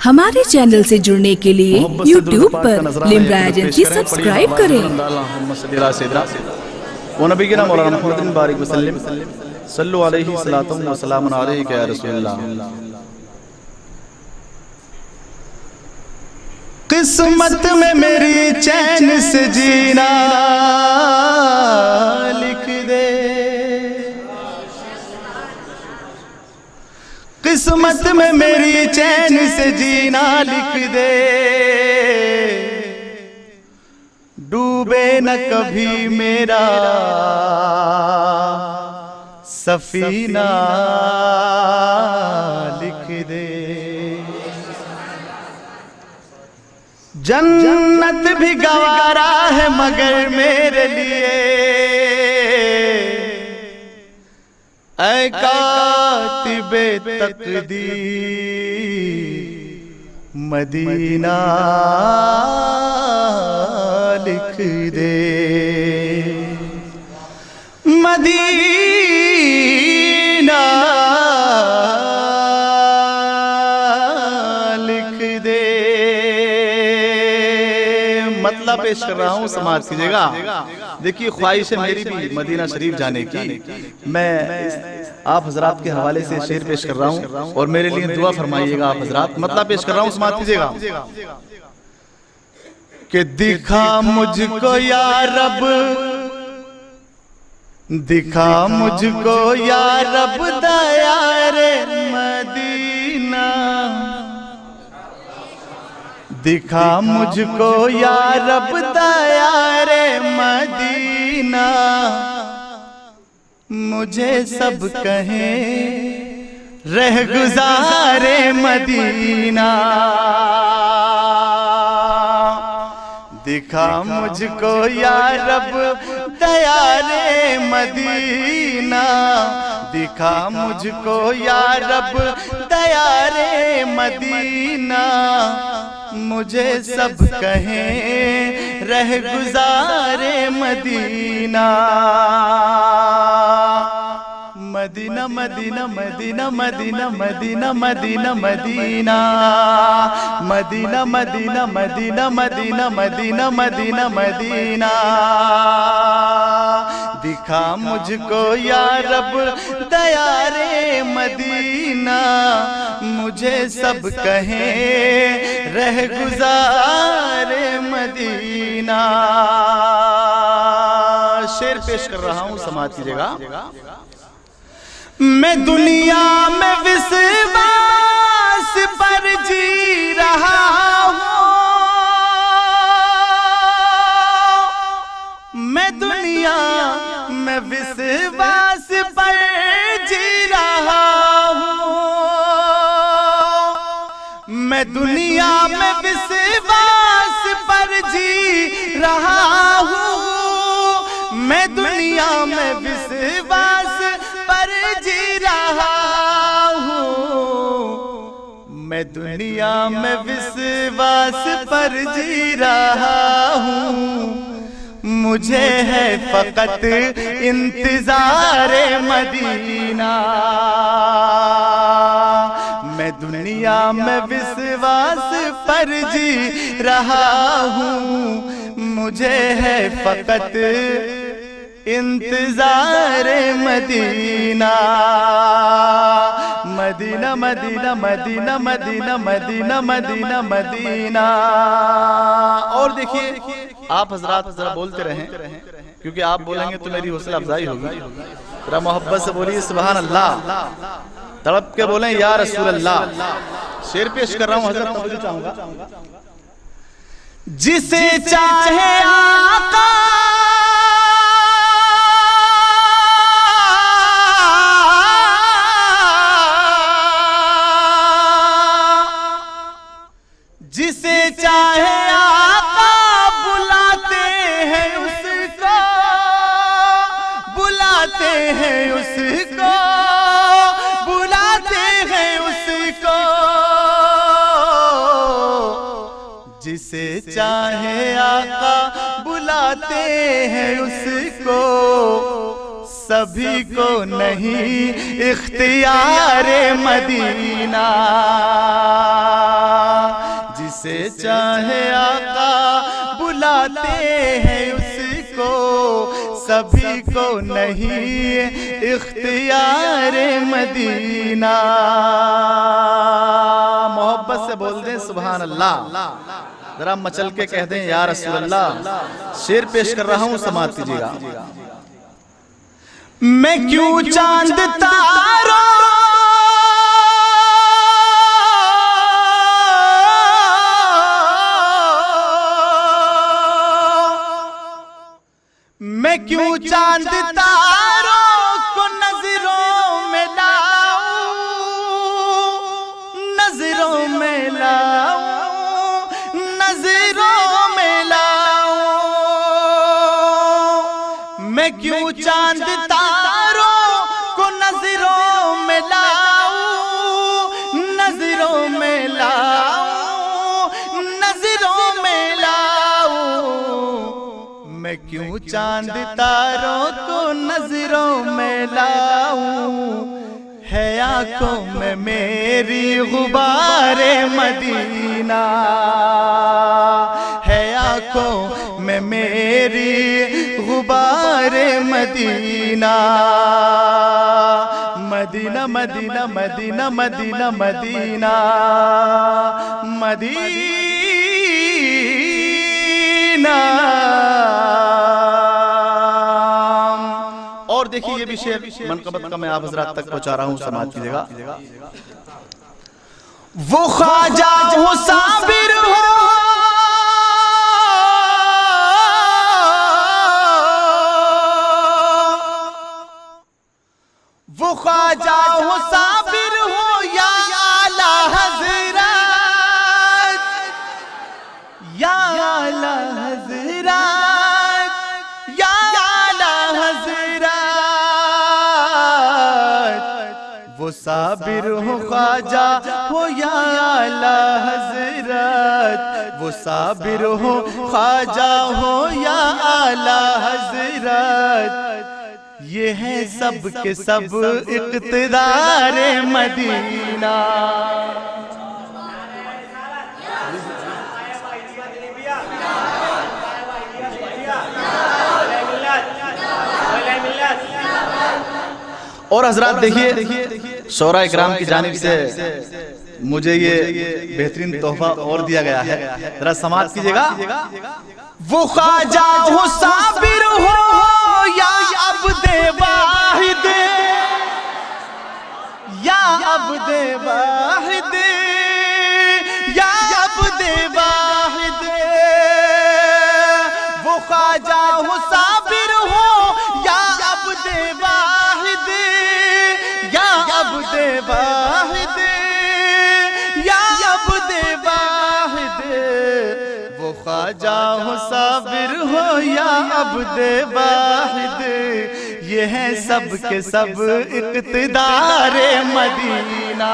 हमारे चैनल से जुड़ने के लिए YouTube पर लिम्रा एजेंसी सब्सक्राइब करें। किस्मत में मेरी चैन से जीना लिख दे, किस्मत में मेरी चैन से जीना लिख दे, डूबे न कभी मेरा सफीना लिख दे। जन्नत भी गवारा है मगर मेरे लिए ऐ कातिबे तकदीर मदीना लिख दे, मदीना लिख दे। मतलब पेश कर रहा हूँ, समाज कीजिएगा। देखिए ख्वाहिश है मेरी भी मदीना शरीफ जाने की। मैं आप हजरात के हवाले से शेर पेश कर रहा हूँ और मेरे लिए दुआ फरमाइएगा आप हजरात। मतलब पेश कर रहा हूँ, समाज कीजिएगा कि दिखा मुझको या रब, दिखा मुझको या रब दया रे मदीना, दिखा मुझको या रब दया रे मदीना, मुझे सब कहें रह गुजारे मदीना, दिखा मुझको या रब दया रे मदीना, दिखा मुझको या रब दया रे मदीना, मुझे सब कहें रह गुजारे मदीना, मदीना मदीना मदीना मदीना मदीना मदीना मदीना मदीना मदीना मदीना मदीना मदीना मदीना मदीना, दिखा मुझको या रब दया रे मदीना, मुझे सब कहें रह गुजारे मदीना। शेर पेश कर रहा हूँ, समाज कीजिएगा। मैं दुनिया में विश्वास पर जी रहा हूँ, मैं दुनिया में विश्वास पर जी रहा हूँ, मैं दुनिया में विश्वास पर जी रहा हूँ, मैं दुनिया में विश्वास पर जी रहा हूँ, मैं दुनिया में विश्वास पर जी रहा हूँ, मुझे है फकत इंतजारे मदीना, मैं दुनिया में विश्वास पर जी रहा हूँ, मुझे है फकत इंतजारे मदीना, मदीना मदीना मदीना मदीना मदीना मदीना मदीना। और देखिए आप हजरात जरा बोलते रहें, क्योंकि आप बोलेंगे तो मेरी हौसला अफजाई होगी। जरा मोहब्बत से बोलिए सुभान अल्लाह, तड़प के बोलें या रसूल अल्लाह। शेर पेश कर रहा हूँ हजरत, तवज्जो चाहूंगा। जिसे चाहे आका जिसे चाहे आका बुलाते हैं उसको, बुलाते हैं उसको, बुलाते हैं उसको, जिसे चाहे आका बुलाते हैं उसको, सभी को नहीं इख्तियार मदीना। को नहीं इख्तियार मदीना। मोहब्बत से बोल दें सुभान अल्लाह, जरा मचल के कह दें या रसूल अल्लाह। शेर पेश कर रहा हूं, समाप्त कीजिएगा। मैं क्यों चांद तारों मैं क्यों चांद तारों को नजरों में लाऊं, नजरों में लाऊं, नजरों में लाऊं। मैं क्यों चांद तारों को नजरों में लाऊं, नजरों में लाऊं, नजरों में लाऊं। मैं क्यों चांद तारों को नजरों में लाऊं, है आंखों में मेरी गुबारे मदीना, है आंखों में मेरी गुबारे मदीना। मदीना मदीना मदीना मदीना मदीना मदीना। और देखिए ये भी शेर मनकबत का मैं आप हजरात तक पहुंचा रहा हूं, समाज कीजिएगा। वो ख्वाजा हो साबिर हो, वो ख्वाजा हो साबिर हो या आला हजरत, या आला हजरत, या आला हजरत। वो साबिर हो ख्वाजा हो या आला हजरत, वो साबिर हो ख्वाजा हो या आला हजरत। ये है सब के सब इक़्तिदार मदीना। और हजरात देखिए शोरा इकराम की जानिब से मुझे ये बेहतरीन तोहफा और दिया गया है, जरा समाप्त कीजिएगा। वो ख्वाजा हो साबिर हो या अब्दे वाहिद, या अब्दे वाहिद, या अब्दे वाहिद। वो ख्वाजा हो साबिर हो या अब्दे वाहिद, या अब्दे वाहिद, या अब्दे वाहिद। वो ख्वाजा हो साबिर हो या अब्दे वाहिद। ये है सब के सब इक़्तिदार मदीना।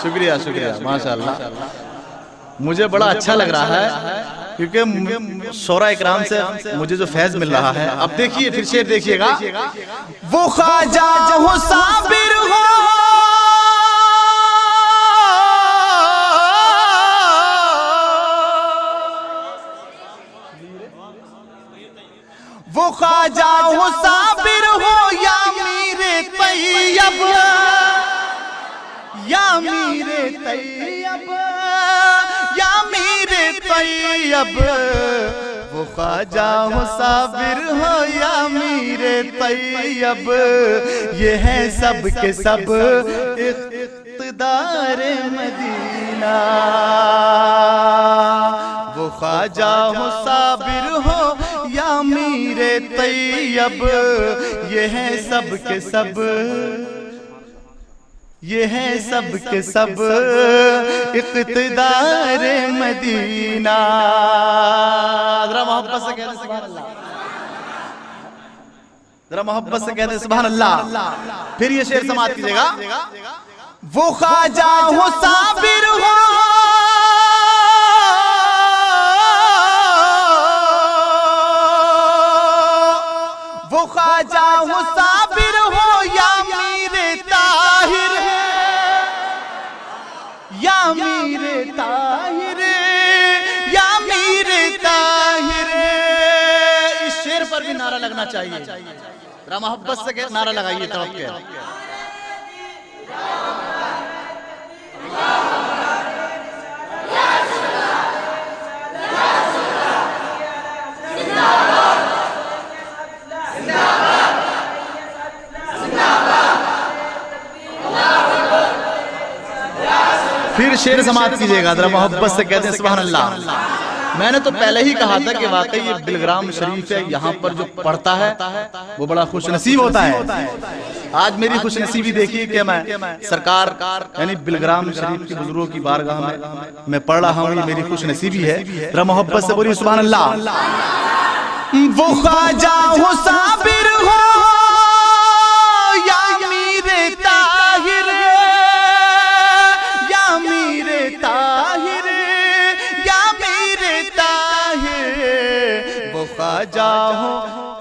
शुक्रिया शुक्रिया, माशाअल्लाह। मुझे बड़ा अच्छा लग रहा है क्योंकि शोरा इकराम से मुझे जो फैज मिल रहा है। अब देखिए फिर शेर देखिएगा। वो ख्वाजा हो साबिर हो, वो ख्वाजा हो साबिर हो या मीरे तैयब, या मीरे तैयब, या मीरे तैयब। वो ख्वाजा हो साबिर हो या मीरे तैयब। ये है सब के सब इक़्तिदार मदीना। वो ख्वाजा हो साबिर हो या मीरे तैयब। ये है सब के सब, ये है सब के सब इक़्तिदार मदीना। जरा मोहब्बत से कहते सुभान अल्लाह, जरा मोहब्बत से कहते सुभान अल्लाह। फिर ये शेर समाप्त कीजिएगा। वो ख्वाजा हो साबिर हो ख्वाजा हो साबिर हो या मीरे ताहिर, या मीरे ताहिर, या मीरे ताहिर। इस शेर पर भी नारा लगना चाहिए, जरा मोहब्बत से नारा लगाइए तड़प के। फिर शेर समाप्त कीजिएगा, जरा मोहब्बत से कहते हैं सुभान अल्लाह। मैंने तो पहले ही कहा था कि वाकई ये बिलग्राम शरीफ है, यहाँ पर जो पढ़ता है वो बड़ा खुश नसीब होता है। आज मेरी खुश नसीबी देखिए कि मैं सरकार यानी बिलग्राम शरीफ के बुजुर्गों की बारगाह में मैं पढ़ रहा हूँ, ये मेरी खुश नसीबी है। जरा मोहब्बत से बोलिए सुभान अल्लाह। वो ख्वाजा हो साबिर हो या मीरे ताहिर, या मीरे ताहिर, या मीरे ताहिर। वो ख्वाजा हो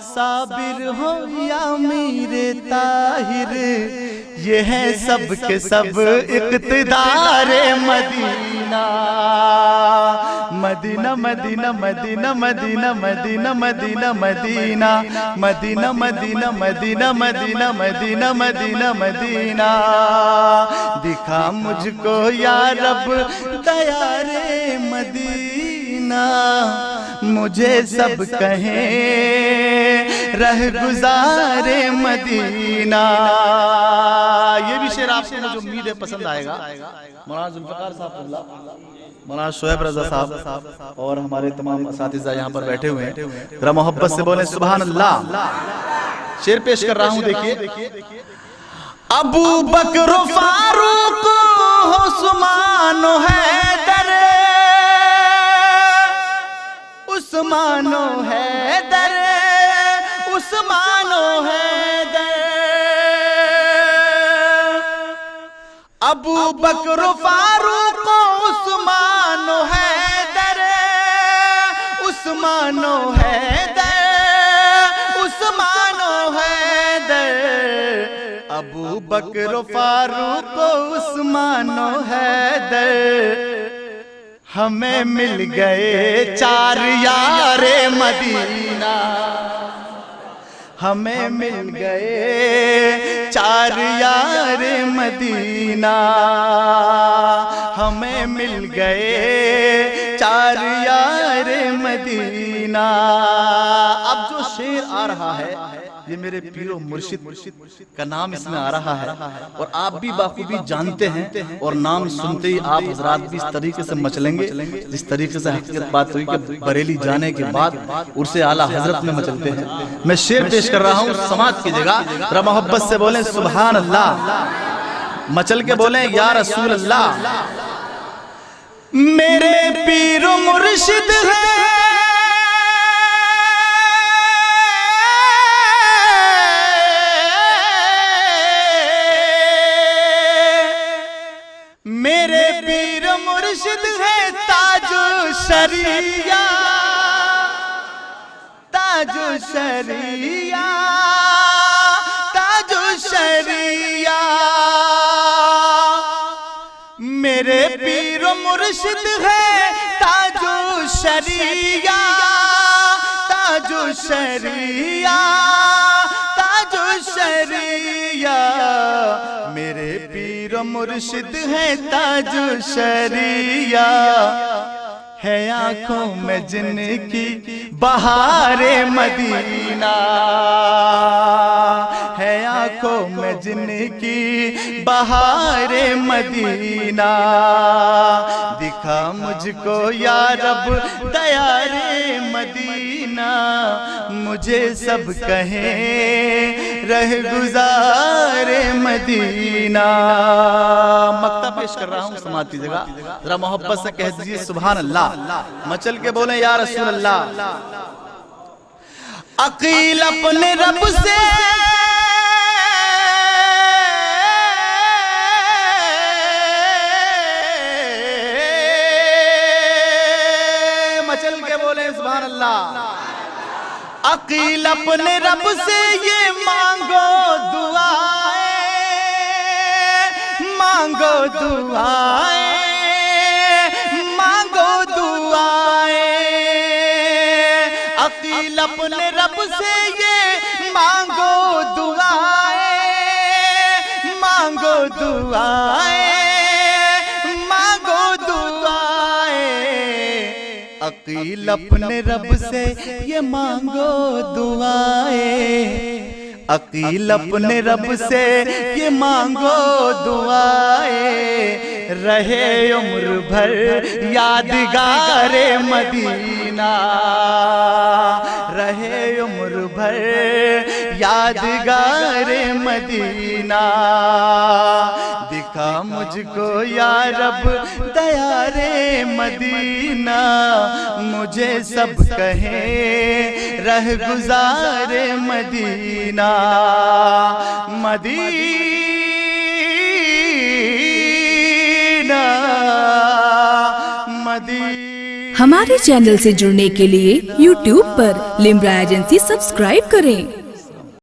साबिर हो या मीरे ताहिर, ये है सब के सब इक़्तिदार मदीना। मदीना मदीना मदीना मदीना मदीना मदीना मदीना मदीना मदीना मदीना मदीना मदीना मदीना मदीना। दिखा मुझको या रब दया रे मदीना, मुझे सब कहें रह गुजारे मदीना। ये भी शेर आपको मुझे उम्मीद है पसंद आएगा। मौलाना जुल्फ़िकार साहब, मौलाना शोएब रज़ा साहब और हमारे तमाम असातिज़ा यहाँ पर बैठे हुए हैं, जरा मोहब्बत से बोले सुभान अल्लाह। शेर पेश कर रहा हूँ, देखिए। अबू बकर फारूक उस्मान हैदर, उस्मान हैदर, उस्मान हैदर। अबू बकर फारूक उस्मान हैदर, उस्मान हैदर, उस्मान हैदर। अबू बकर फारूक उस्मान हैदर, हमें मिल गए चार यारे मदीना, हमें मिल गए चार यारे मदीना, हमें मिल गए चार यारे मदीना। अब जो शेर आ रहा है ये मेरे पीरो मुर्शिद का नाम इसमें आ रहा है, और आप भी बाखूबी जानते हैं, और नाम सुनते ही आप हजरात भी इस तरीके से मचलेंगे जिस तरीके से हकीकत बात हुई कि बरेली जाने के बाद उर्से आला हजरत में मचलते हैं। मैं शेर पेश कर रहा हूँ, समाप्त कीजिएगा, जरा मोहब्बत से बोलें सुभान अल्लाह। मचल के बोलें या रसूल अल्लाह। मेरे पीरो मुर्शिद है मुर्शिद है ताजो शरिया, ताजो शरिया, ताजो शरिया। मेरे पीरो मुर्शिद है ताजो शरिया, ताजो शरिया, ताजो शरिया। मेरे पीर मुर्शिद है ताजो शरिया, है आंखों में जिनकी बहारे मदीना, है आंखों में जिनकी बहारे मदीना। दिखा मुझको या रब दया रे मदीना, मुझे सब कहें रह गुजारे मदीना। मक्ता पेश कर रहा हूँ, समाप्त कीजिएगा, जरा मोहब्बत से कह दीजिए सुभान अल्लाह। मचल के बोले या रसूल अल्लाह। अकील अपने रब से मचल के बोले सुभान अल्लाह। अकील अपने रब से ये मांगो दुआएं, मांगो दुआएं, मांगो दुआएं। अकील अपने रब से ये मांगो दुआएं, मांगो दुआएं, मांगो दुआएं। अकील अपने रब से ये मांगो दुआएं, अकील अपने रब से ये मांगो दुआएं। रहे उम्र भर यादगारे मदीना, रहे उम्र भर यादगारे मदीना। दिखा मुझको या रब दया रे मदीना, मुझे सब कहें रह गुजारे मदीना, मदीना, मदीना। हमारे चैनल से जुड़ने के लिए YouTube पर लिम्रा एजेंसी सब्सक्राइब करें।